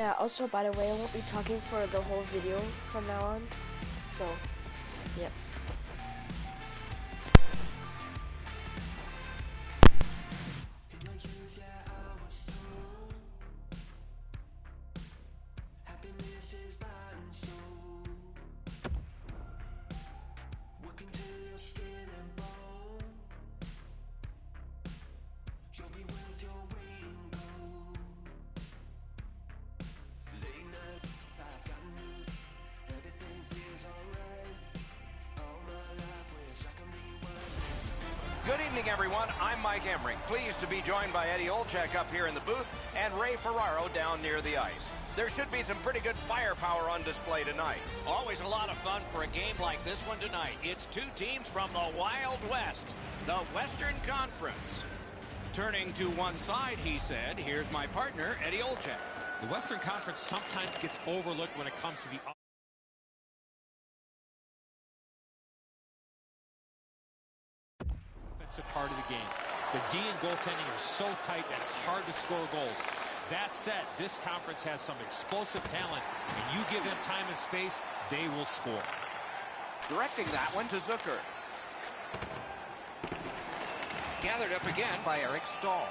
Yeah, also, by the way, I won't be talking for the whole video from now on. So, yep. Good evening, everyone. I'm Mike Emmerich. Pleased to be joined by Eddie Olczyk up here in the booth and Ray Ferraro down near the ice. There should be some pretty good firepower on display tonight. Always a lot of fun for a game like this one tonight. It's two teams from the Wild West, the Western Conference. Turning to one side, he said, here's my partner, Eddie Olczyk. The Western Conference sometimes gets overlooked when it comes to the offensive part of the game. The D and goaltending are so tight that it's hard to score goals. That said, this conference has some explosive talent, and you give them time and space, they will score. Directing that one to Zucker. Gathered up again by Eric Stahl.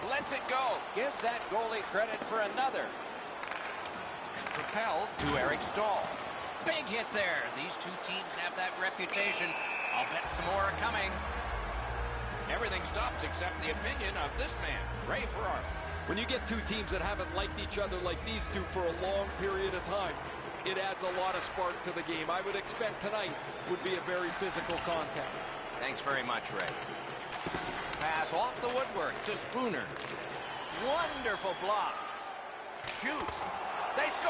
Lets it go. Give that goalie credit for another. Propelled to Eric Stahl. Big hit there. These two teams have that reputation. I'll bet some more are coming. Everything stops except the opinion of this man, Ray Ferraro. When you get two teams that haven't liked each other like these two for a long period of time, it adds a lot of spark to the game. I would expect tonight would be a very physical contest. Thanks very much, Ray. Pass off the woodwork to Spooner. Wonderful block. Shoots. They score!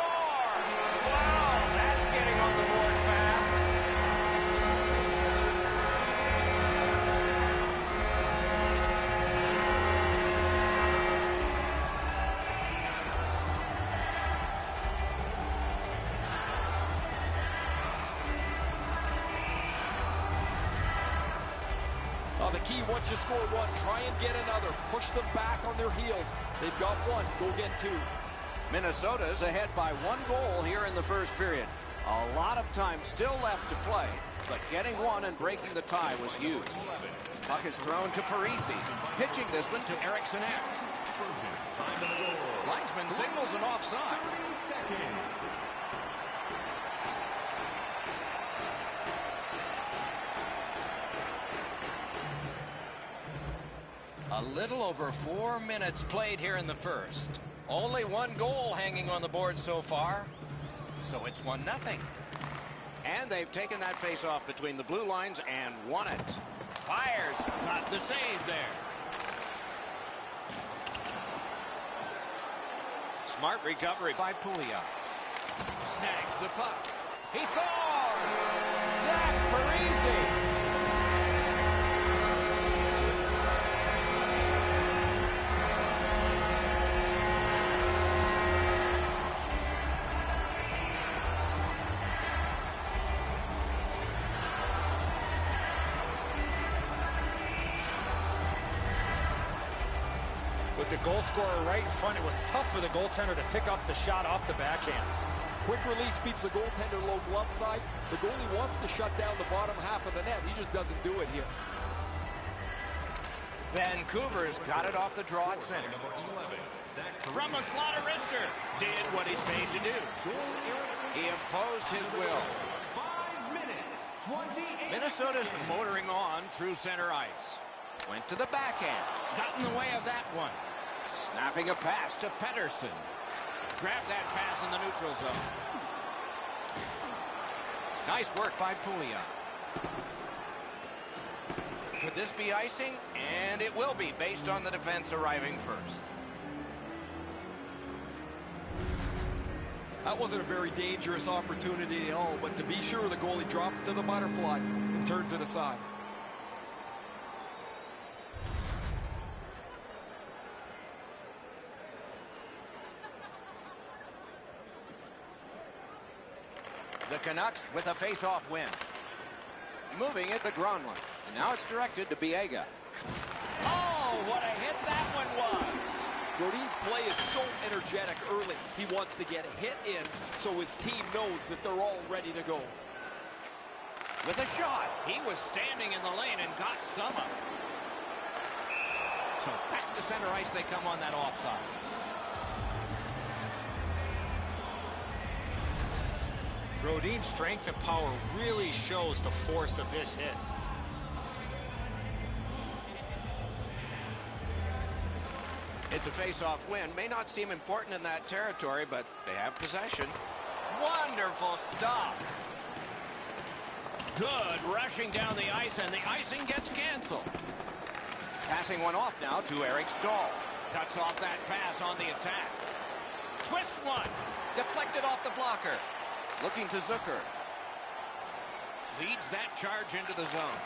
Wow, that's getting on the board fast. The key, once you score one, try and get another. Push them back on their heels. They've got one. Go get two. Minnesota's ahead by 1 goal here in the first period. A lot of time still left to play, but getting one and breaking the tie was huge. Puck is thrown to Parisi. Pitching this one to Eriksson. Linesman signals an offside. A little over 4 minutes played here in the first. Only 1 goal hanging on the board so far. So it's 1-0. And they've taken that face-off between the blue lines and won it. Fires. Got the save there. Smart recovery by Puglia. Snags the puck. He scores! Zach Parise! With the goal scorer right in front, it was tough for the goaltender to pick up the shot off the backhand. Quick release beats the goaltender low glove side. The goalie wants to shut down the bottom half of the net. He just doesn't do it here. Vancouver's got it off the draw at center. From a slaughter wrister. Did what he's made to do. He imposed his will. Minnesota's motoring on through center ice. Went to the backhand. Got in the way of that one. Snapping a pass to Pettersson. Grabbed that pass in the neutral zone. Nice work by Puglia. Could this be icing? And it will be, based on the defense arriving first. That wasn't a very dangerous opportunity at all, but to be sure, the goalie drops to the butterfly and turns it aside. The Canucks with a face-off win. Moving it to Gronlund. And now it's directed to Biega. Oh, what a hit that one was. Brodin's play is so energetic early. He wants to get a hit in so his team knows that they're all ready to go. With a shot, he was standing in the lane and got some of it. So back to center ice they come on that offside. Rodin's strength and power really shows the force of this hit. It's a face-off win. May not seem important in that territory, but they have possession. Wonderful stop. Good rushing down the ice, and the icing gets canceled. Passing one off now to Eric Stahl. Cuts off that pass on the attack. Twists one. Deflected off the blocker. Looking to Zucker. Leads that charge into the zone.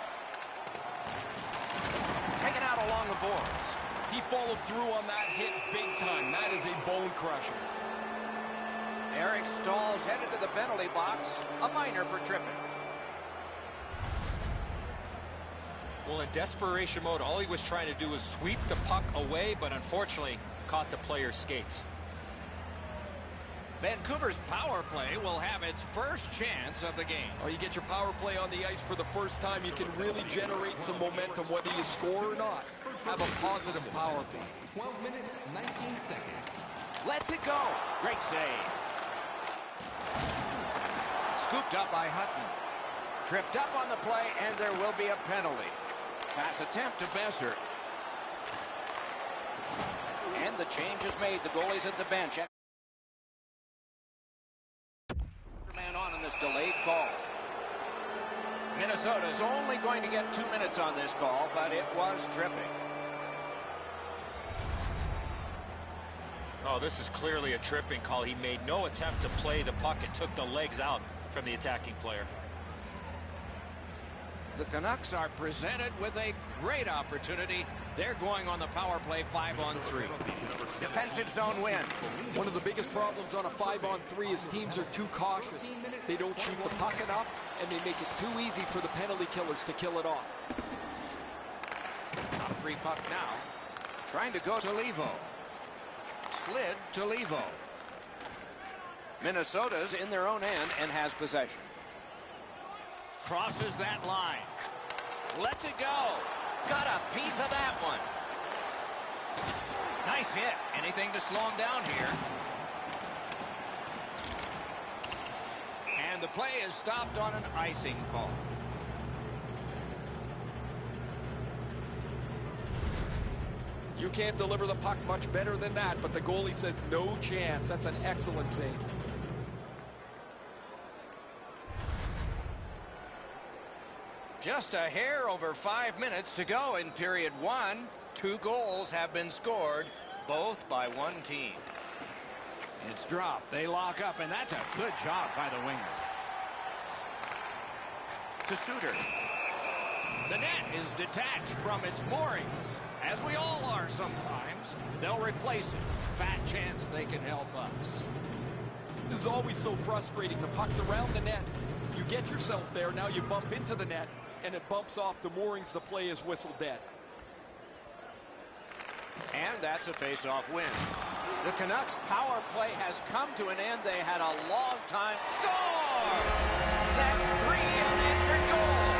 Taken out along the boards. He followed through on that hit big time. That is a bone crusher. Eric Stahl's headed to the penalty box. A minor for tripping. Well, in desperation mode, all he was trying to do was sweep the puck away, but unfortunately caught the player's skates. Vancouver's power play will have its first chance of the game. Oh, you get your power play on the ice for the first time, you can really generate some momentum, whether you score or not. Have a positive power play. 12 minutes, 19 seconds. Lets it go. Great save. Scooped up by Hutton. Tripped up on the play, and there will be a penalty. Pass attempt to Besser. And the change is made. The goalie's at the bench. Man on in this delayed call. Minnesota's only going to get 2 minutes on this call, but it was tripping. Oh, this is clearly a tripping call. He made no attempt to play the puck and took the legs out from the attacking player. The Canucks are presented with a great opportunity. They're going on the power play 5-on-3. Defensive zone win. One of the biggest problems on a 5-on-3 is teams are too cautious. They don't shoot the puck enough, and they make it too easy for the penalty killers to kill it off. Top free puck now. Trying to go to Levo. Slid to Levo. Minnesota's in their own end and has possession. Crosses that line. Lets it go. Got a piece of that one. Nice hit. Anything to slow him down here. And the play is stopped on an icing call. You can't deliver the puck much better than that, but the goalie says no chance. That's an excellent save. Just a hair over 5 minutes to go in period 1. 2 goals have been scored, both by one team. It's dropped. They lock up, and that's a good job by the winger. To Suter. The net is detached from its moorings, as we all are sometimes. They'll replace it. Fat chance they can help us. This is always so frustrating. The puck's around the net. You get yourself there, now you bump into the net, and it bumps off the moorings. The play is whistled dead. And that's a face-off win. The Canucks' power play has come to an end. They had a long time. Score! That's 3 unanswered goals.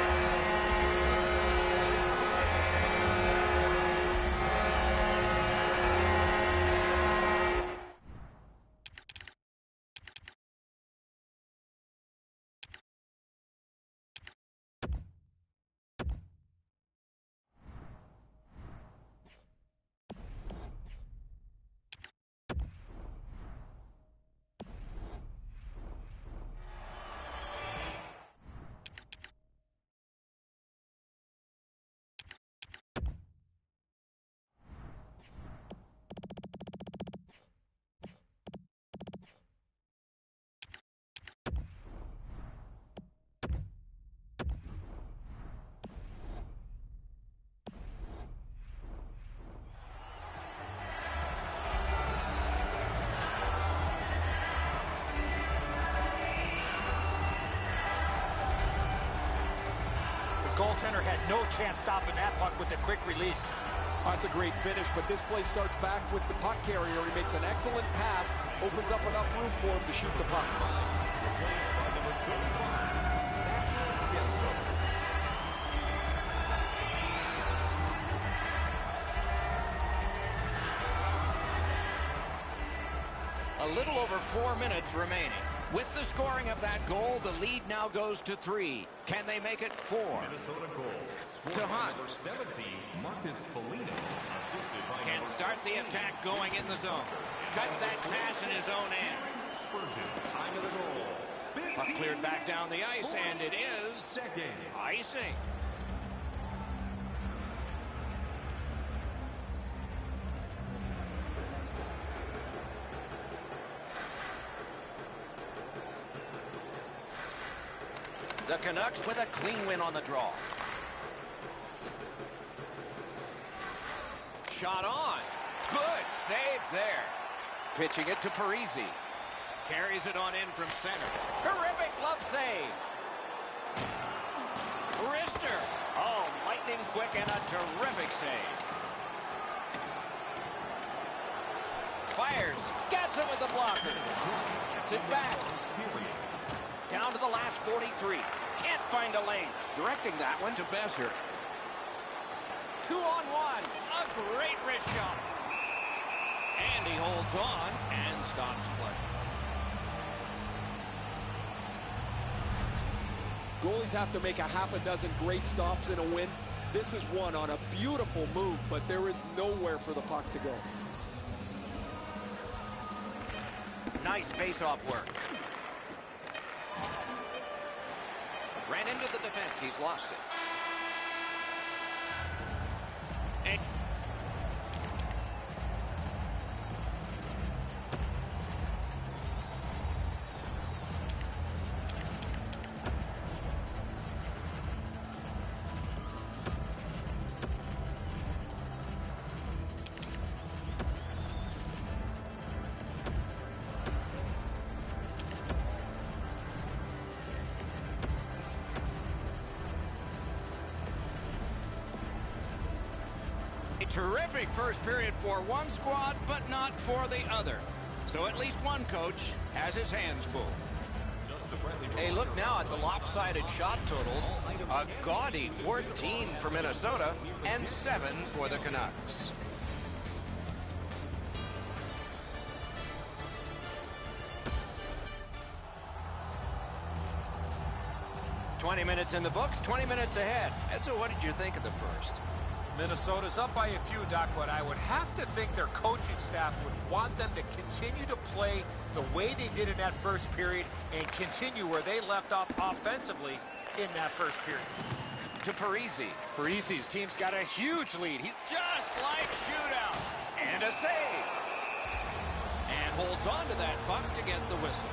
Goaltender had no chance stopping that puck with the quick release. That's a great finish, but this play starts back with the puck carrier. He makes an excellent pass, opens up enough room for him to shoot the puck. A little over 4 minutes remaining. With the scoring of that goal, the lead now goes to 3. Can they make it 4? To Hunt. Can start the attack going in the zone. Cut that pass in his own end. Puck cleared back down the ice, and it is icing. The Canucks with a clean win on the draw. Shot on. Good save there. Pitching it to Parisi. Carries it on in from center. Terrific glove save. Wrister. Oh, lightning quick and a terrific save. Fires. Gets it with the blocker. Gets it back. Down to the last 43. Can't find a lane. Directing that one to Besser. 2-on-1. A great wrist shot. And he holds on and stops play. Goalies have to make a half a dozen great stops in a win. This is one on a beautiful move, but there is nowhere for the puck to go. Nice face-off work. Ran into the defense. He's lost it. And terrific first period for one squad, but not for the other. So at least one coach has his hands full. A look now at the lopsided shot totals. A gaudy 14 for Minnesota and 7 for the Canucks. "20 minutes in the books, 20 minutes ahead." Edzo, what did you think of the first? Minnesota's up by a few, Doc, but I would have to think their coaching staff would want them to continue to play the way they did in that first period and continue where they left off offensively in that first period. To Parisi. Parisi's team's got a huge lead. He's Just like shootout. And a save. And holds on to that puck to get the whistle.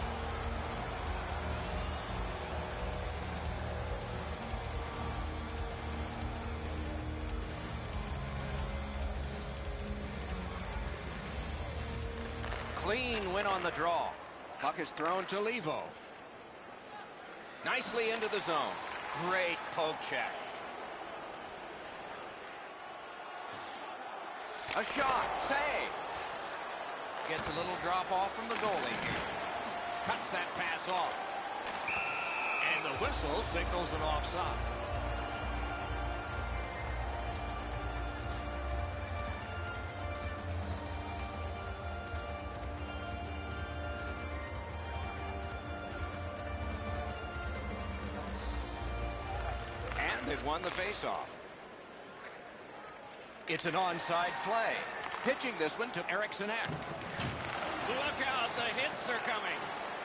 Clean win on the draw. Puck is thrown to Levo. Nicely into the zone. Great poke check. A shot. Save. Gets a little drop off from the goalie here. Cuts that pass off. And the whistle signals an offside. They've won the faceoff. It's an onside play. Pitching this one to Eriksson Ek. Look out, the hits are coming.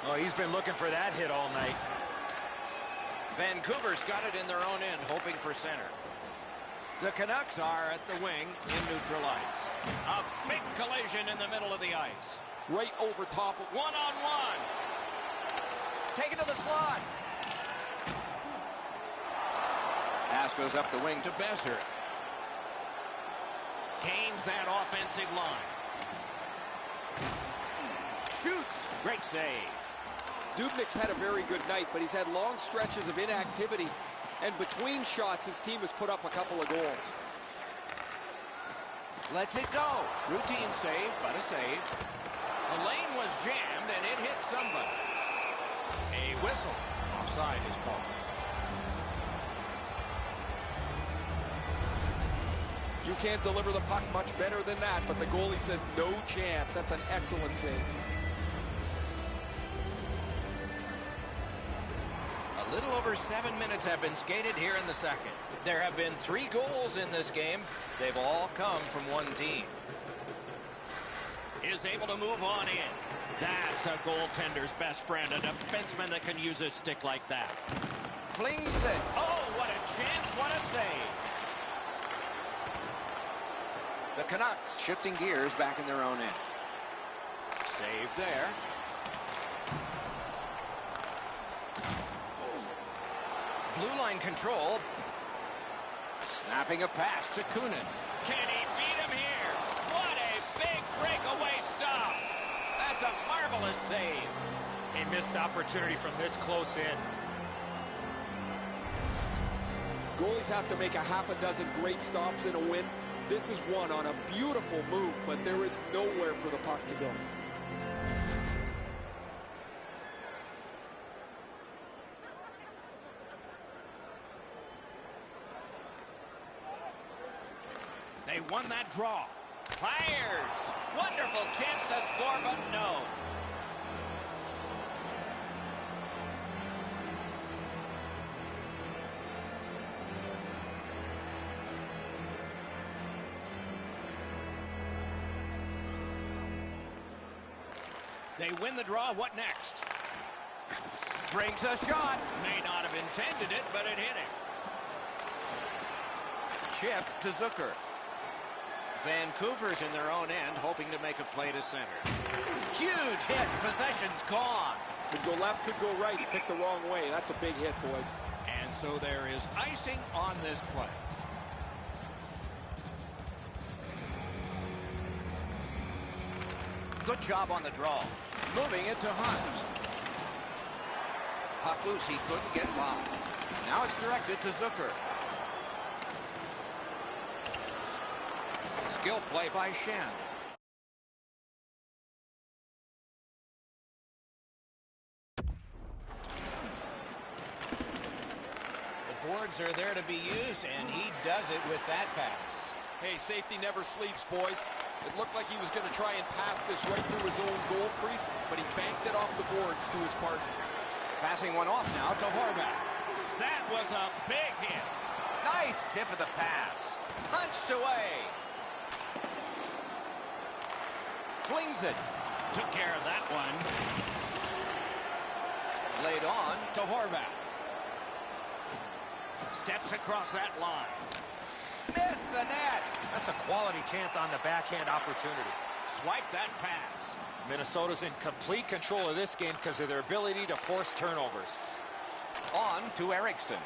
Oh, he's been looking for that hit all night. Vancouver's got it in their own end, hoping for center. The Canucks are at the wing in neutral ice. A big collision in the middle of the ice. Right over top of... One-on-one. Take it to the slot. Pass goes up the wing to Besser. Gains that offensive line. Shoots. Great save. Dubnyk's had a very good night, but he's had long stretches of inactivity. And between shots, his team has put up a couple of goals. Lets it go. Routine save, but a save. The lane was jammed, and it hit somebody. A whistle. Offside is called. You can't deliver the puck much better than that, but the goalie says no chance. That's an excellent save. A little over 7 minutes have been skated here in the second. There have been 3 goals in this game. They've all come from one team. Is able to move on in. That's a goaltender's best friend, a defenseman that can use his stick like that. Flings it. Oh, what a chance, what a save. The Canucks shifting gears back in their own end. Save there. Blue line control. Snapping a pass to Kunin. Can he beat him here? What a big breakaway stop. That's a marvelous save. A missed opportunity from this close in. Goalies have to make a half a dozen great stops in a win. This is one on a beautiful move, but there is nowhere for the puck to go. They won that draw. Fires. Wonderful chance to score, but no. They win the draw. What next? Brings a shot. May not have intended it, but it hit him. Chip to Zucker. Vancouver's in their own end, hoping to make a play to center. Huge hit. Possession's gone. Could go left, could go right. He picked the wrong way. That's a big hit, boys. And so there is icing on this play. Good job on the draw. Moving it to Hunt. Puck loose, he couldn't get by. Now it's directed to Zucker. Skill play by Shen. The boards are there to be used, and he does it with that pass. Hey, safety never sleeps, boys. It looked like he was going to try and pass this right through his own goal crease, but he banked it off the boards to his partner. Passing one off now to Horvat. That was a big hit. Nice tip of the pass. Punched away. Flings it. Took care of that one. Laid on to Horvat. Steps across that line. Missed the net. That's a quality chance on the backhand opportunity. Swipe that pass. Minnesota's in complete control of this game because of their ability to force turnovers. On to Eriksson.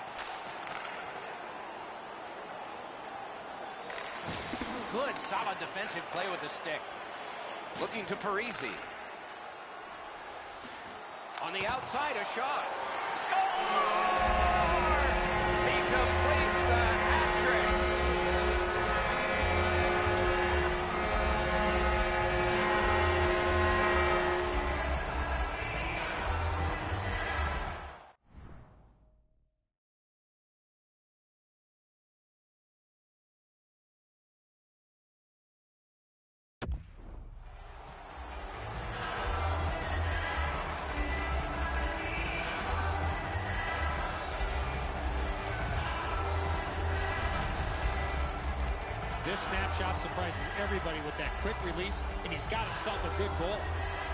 Good, solid defensive play with the stick. Looking to Parisi. On the outside, a shot. Score! He completes the hat trick. This snapshot surprises everybody with that quick release, and he's got himself a good goal.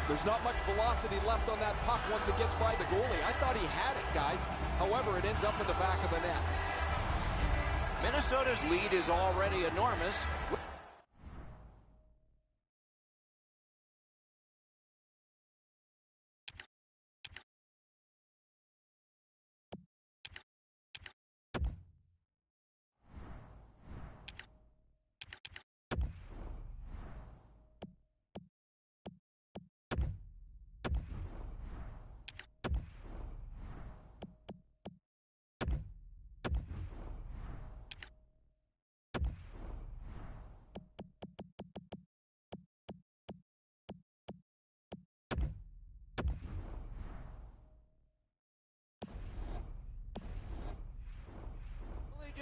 There's not much velocity left on that puck once it gets by the goalie. I thought he had it, guys. However, it ends up in the back of the net. Minnesota's lead is already enormous.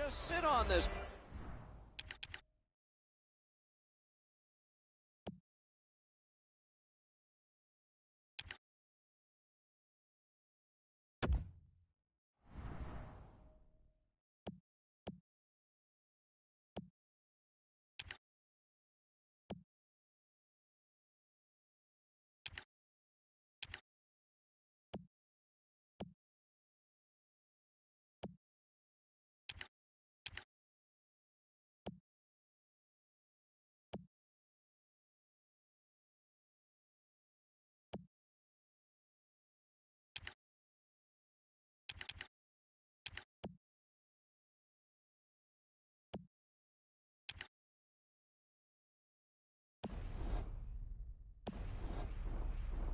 just sit on this.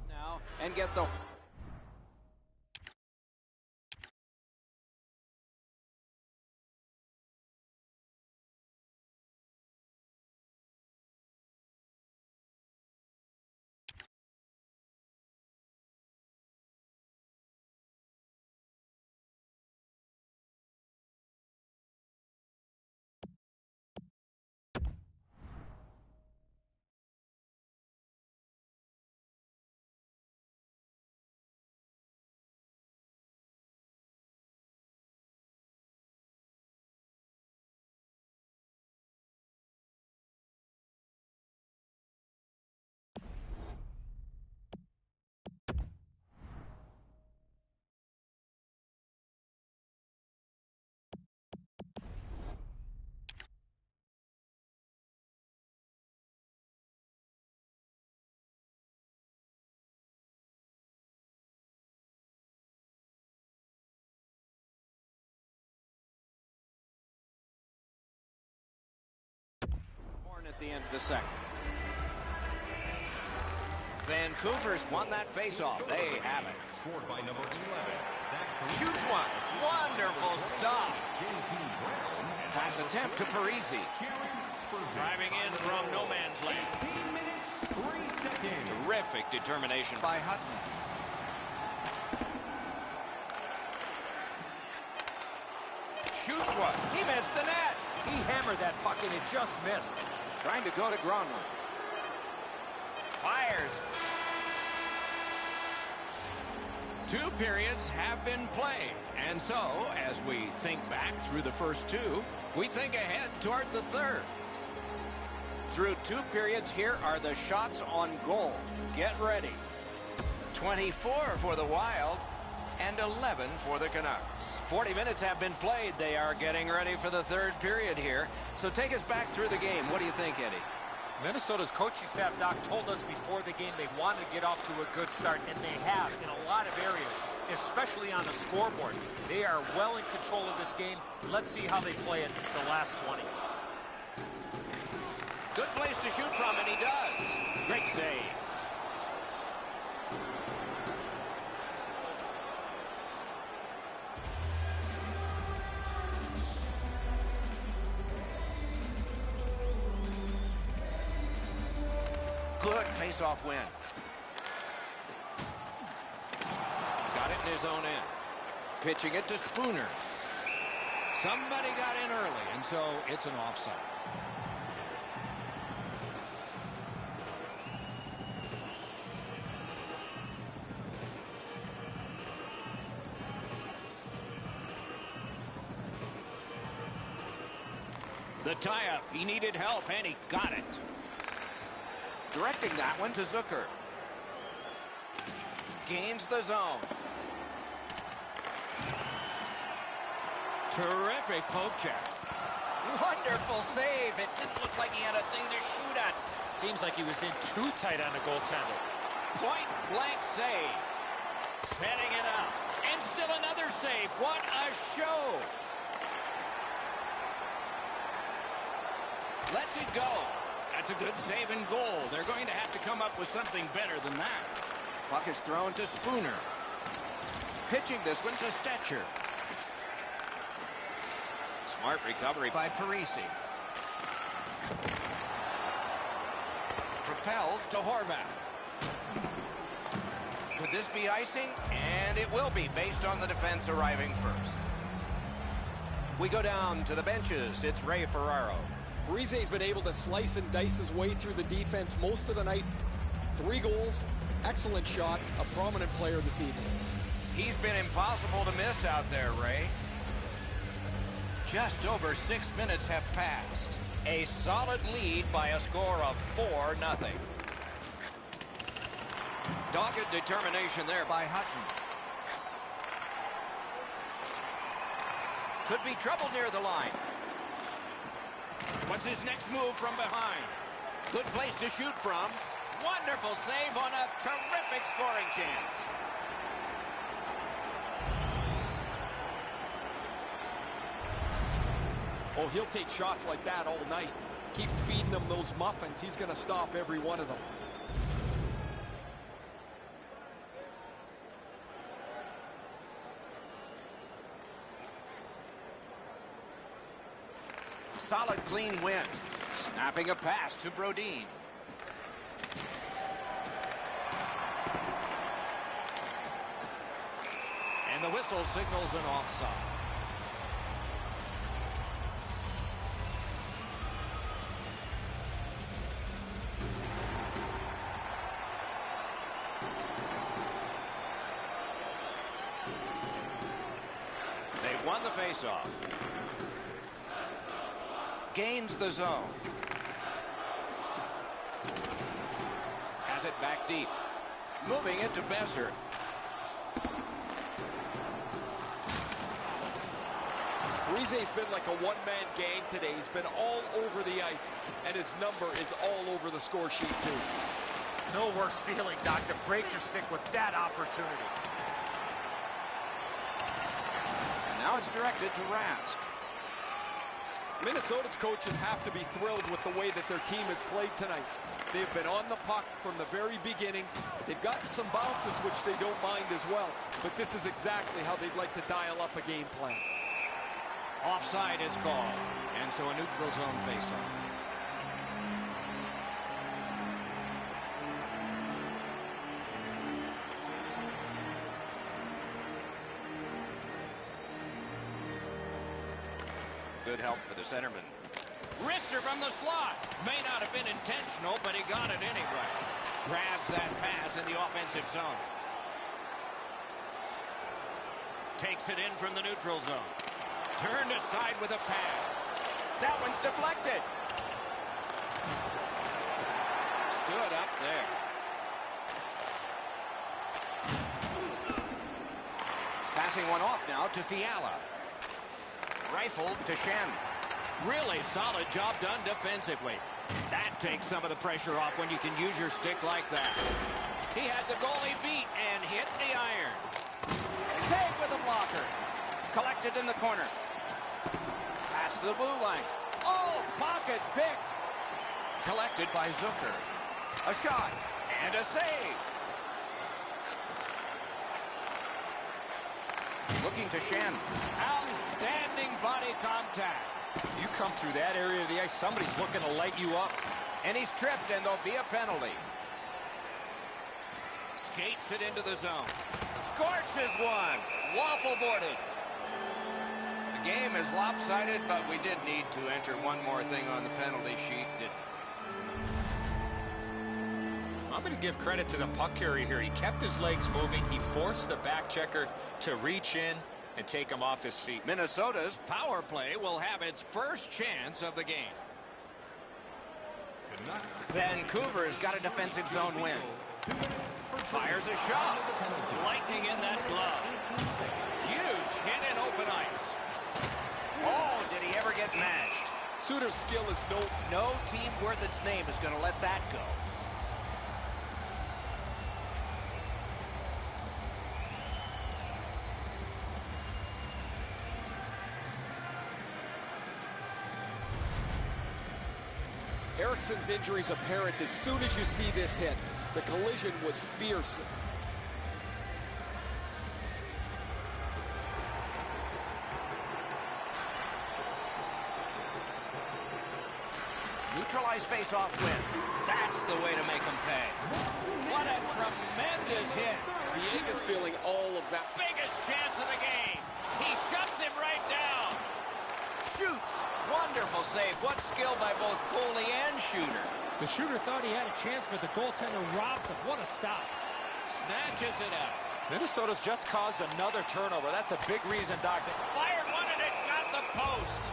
Now, and get the... At the end of the second. Vancouver's won that faceoff. They have it. Scored by number 11. Shoots one. Wonderful stop. Pass attempt to Parisi. Driving in from no man's land. 18 minutes, 3 seconds. Terrific determination By Hutton. Shoots one. He missed the net. He hammered that puck and it just missed. Trying to go to Gronlund. Fires. 2 periods have been played. And so, as we think back through the first 2, we think ahead toward the third. Through 2 periods, here are the shots on goal. Get ready. 24 for the Wild and 11 for the Canucks. 40 minutes have been played. They are getting ready for the third period here. So take us back through the game. What do you think, Eddie? Minnesota's coaching staff, Doc, told us before the game they wanted to get off to a good start, and they have in a lot of areas, especially on the scoreboard. They are well in control of this game. Let's see how they play it the last 20. Good place to shoot from, and he does. Great save. Good face-off win. Got it in his own end. Pitching it to Spooner. Somebody got in early, and so it's an offside. The tie-up. He needed help, and he got it. Directing that one to Zucker. Gains the zone. Terrific poke check. Wonderful save. It didn't look like he had a thing to shoot at. Seems like he was in too tight on the goaltender. Point blank save. Setting it up. And still another save. What a show. Lets it go. That's a good save and goal. They're going to have to come up with something better than that. Puck is thrown to Spooner. Pitching this one to Stetcher. Smart recovery by Parisi. Propelled to Horvat. Could this be icing? And it will be, based on the defense arriving first. We go down to the benches. It's Ray Ferraro. Parise's been able to slice and dice his way through the defense most of the night. 3 goals, excellent shots, a prominent player this evening. He's been impossible to miss out there, Ray. Just over 6 minutes have passed. A solid lead by a score of 4-0. Dogged determination there by Hutton. Could be trouble near the line. What's his next move from behind? Good place to shoot from. Wonderful save on a terrific scoring chance. Oh, he'll take shots like that all night. Keep feeding him those muffins. He's going to stop every one of them. Solid, clean win. Snapping a pass to Brodin. And the whistle signals an offside. They won the faceoff. Gains the zone. Has it back deep. Moving it to Besser. Parise's been like a one-man gang today. He's been all over the ice, and his number is all over the score sheet, too. No worse feeling, Doc, to break your stick with that opportunity. And now it's directed to Rask. Minnesota's coaches have to be thrilled with the way that their team has played tonight. They've been on the puck from the very beginning. They've gotten some bounces, which they don't mind as well. But this is exactly how they'd like to dial up a game plan. Offside is called, and so a neutral zone faceoff. Good help for the centerman. Wrister from the slot. May not have been intentional, but he got it anyway. Grabs that pass in the offensive zone. Takes it in from the neutral zone. Turned aside with a pad. That one's deflected. Stood up there. Passing one off now to Fiala. Rifled to Shen. Really solid job done defensively. That takes some of the pressure off when you can use your stick like that. He had the goalie beat and hit the iron. Save with a blocker. Collected in the corner. Pass to the blue line. Oh, pocket picked. Collected by Zucker. A shot and a save. Looking to Shen. Outstanding body contact. You come through that area of the ice, somebody's looking to light you up. And he's tripped, and there'll be a penalty. Skates it into the zone. Scorches one. Waffle boarded. The game is lopsided, but we did need to enter one more thing on the penalty sheet, didn't we? I'm going to give credit to the puck carrier here. He kept his legs moving. He forced the back checker to reach in and take him off his feet. Minnesota's power play will have its first chance of the game. Vancouver's got a defensive zone win. Fires a shot. Lightning in that glove. Huge hit in open ice. Oh, did he ever get mashed? Suter's skill is no team worth its name is going to let that go. Ericsson's injury is apparent as soon as you see this hit. The collision was fierce. Neutralized face-off win. That's the way to make them pay. What a tremendous hit. Viega's feeling all of that. Biggest chance of the game. He shuts him right down. save. What skill by both goalie and shooter. The shooter thought he had a chance, but the goaltender robs him. What a stop. Snatches it out. Minnesota's just caused another turnover. That's a big reason, Doc. Fired one and it got the post.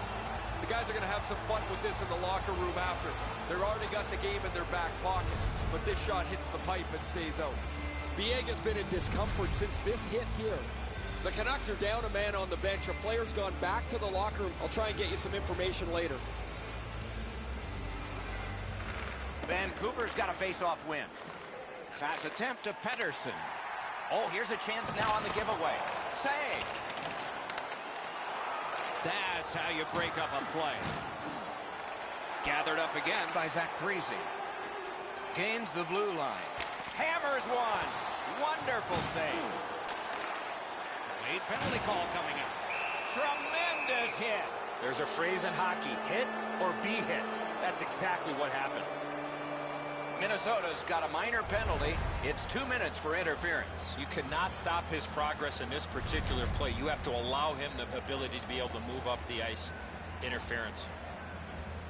The guys are going to have some fun with this in the locker room after. They've already got the game in their back pocket, but this shot hits the pipe and stays out. Viega's been in discomfort since this hit here. The Canucks are down a man on the bench. A player's gone back to the locker room. I'll try and get you some information later. Vancouver's got a face-off win. Pass attempt to Pettersson. Oh, here's a chance now on the giveaway. Save. That's how you break up a play. Gathered up again by Zach Parise. Gains the blue line. Hammers one. Wonderful save. Late penalty call coming up. Tremendous hit. There's a phrase in hockey, hit or be hit. That's exactly what happened. Minnesota's got a minor penalty. It's 2 minutes for interference. You cannot stop his progress in this particular play. You have to allow him the ability to be able to move up the ice. Interference.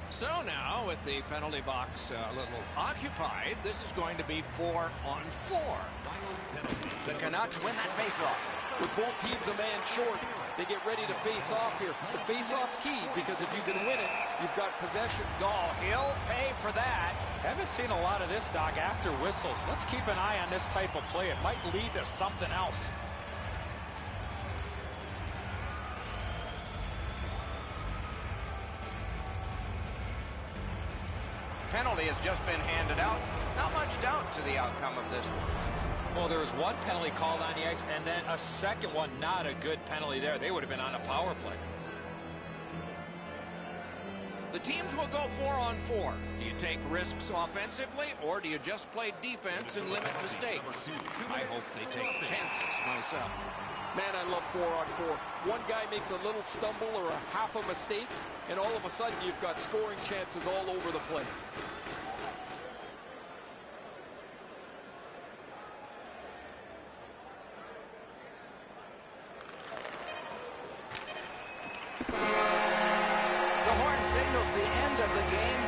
So now, with the penalty box a little occupied, this is going to be 4-on-4. The Canucks win that faceoff. With both teams a man short, they get ready to face off here. The face-off's key, because if you can win it, you've got possession. Oh, he'll pay for that. Haven't seen a lot of this, Doc, after whistles. Let's keep an eye on this type of play. It might lead to something else. Penalty has just been handed out. Not much doubt to the outcome of this one. Well, there was one penalty called on the ice, and then a second one, not a good penalty there. They would have been on a power play. The teams will go 4-on-4. Do you take risks offensively, or do you just play defense and limit mistakes? I hope they take chances myself. Man, I love 4-on-4. One guy makes a little stumble or a half a mistake, and all of a sudden you've got scoring chances all over the place. The horn signals the end of the game.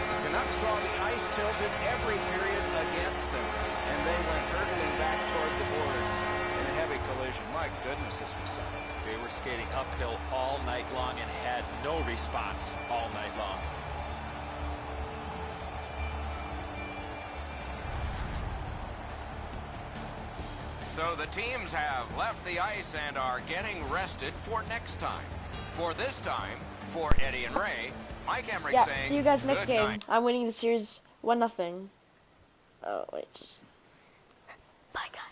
The Canucks saw the ice tilted every period against them, and they went hurtling back toward the boards in a heavy collision. My goodness, this was something. They were skating uphill all night long and had no response all night long. So the teams have left the ice and are getting rested for next time. For this time, for Eddie and Ray, Mike Emmerich saying, see you guys next good game. night. I'm winning the series 1-0. Oh, wait, just... Bye, guys.